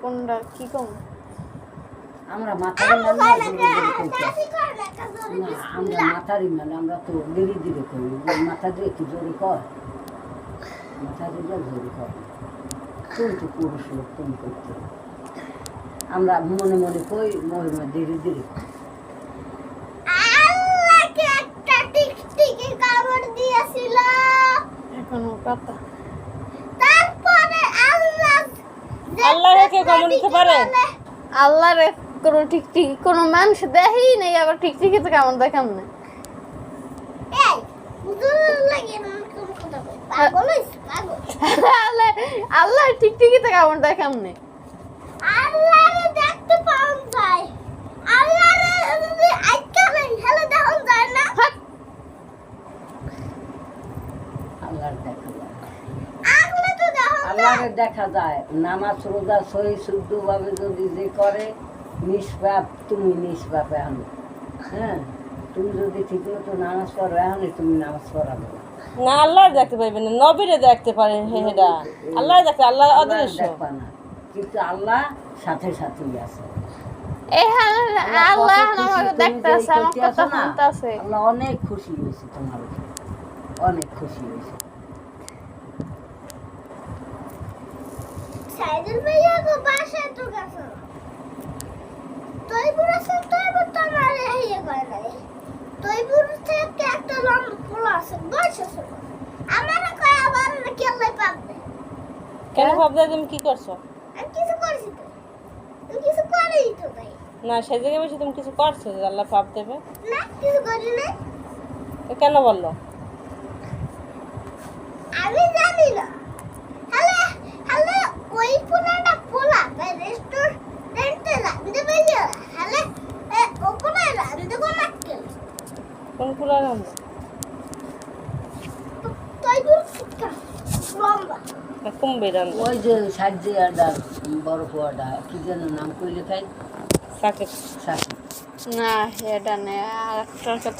কোনটা কি কম? আমরা মাথারি না না আমরা মাথারি মানে আমরা তো ধীরে ধীরে করি মাথা দিয়ে একটু জোরে কর মাথা দিয়ে জোরে কর তুমি তো পুরুষ লোক তুমি করতে আমরা মনে মনে কই মহিমা ধীরে ধীরে আল্লাহকে একটা টিকটিকি কামড় দিয়েছিল এখনো কথা তারপরে আল্লাহরে কে কামড় দিতে পারে? আল্লাহরে কোনো টিকটিকি কোনো মানুষ দেখেই নেই, আবার টিকটিকিতে কেমন দেখাম না। এই দূর লাগে না কোন কথা বল পাগল হইছ পাগল আল্লাহ টিকটিকিতে কেমন দেখাম না। আল্লাহরে দেখতে পাওয়া যায় আল্লাহরে যদি আইকা নেই হেলে দেখা যায় না আল্লাহর দেখা যায় আগলে তো দেখা আল্লাহরে দেখা যায় নামাজ রোজা সহি শুদ্ধভাবে যদি যে করে নিষ্পাপ তুমি নিষ্পাপে আনো হ্যাঁ তুমি যদি ঠিক মতো নামাজ পড়ো এখন তুমি নামাজ পড়াবে না আল্লাহর দেখতে পাইবেন না, নবীরে দেখতে পারে হেডা। আল্লাহর দেখতে আল্লাহ অদৃশ্য। দেখবা না কিন্তু আল্লাহ সাথে সাথেই আছে এখানে আল্লাহ আমাকে দেখতেছে, আমার কথা শুনতেছে। আল্লাহ অনেক খুশি হয়েছে তোমার উপরে অনেক খুশি হয়েছে সাইদুল ভাইয়া গো বাসা তো গেছে তৈবুর আছে তৈবুর তো আমার ইয়ে করে নাই তৈবুর থেকে একটা লম্বা ফুল আছে বয়স আছে আমার কয় আবার কেলে পাবে কেন ভাবতে তুমি কি করছো? আমি কিছু করেছি তো তুমি কিছু করেই তো ভাই না সেই জায়গায় বসে তুমি কিছু করছো যে আল্লাহ পাপ দেবে? না কিছু করি না তো কেন বললো? আমি জানি না হ্যালো হ্যালো ওই পুনাটা পোলা ভাই রেস্টুরেন্টে রান্ধতে পাইয়া হ্যালো ওখানে রান্ধতে কোন আক্কেল কোন ফুলা রান্না? তৈবুর শিক্ষা লম্বা না কুম্ভীর রান্না? ওই যে সাজিয়াটা বড় পোয়াটা কি যেন নাম কইলে খাই সাকিব। সাকি না এটা নেই, আর একটার কথা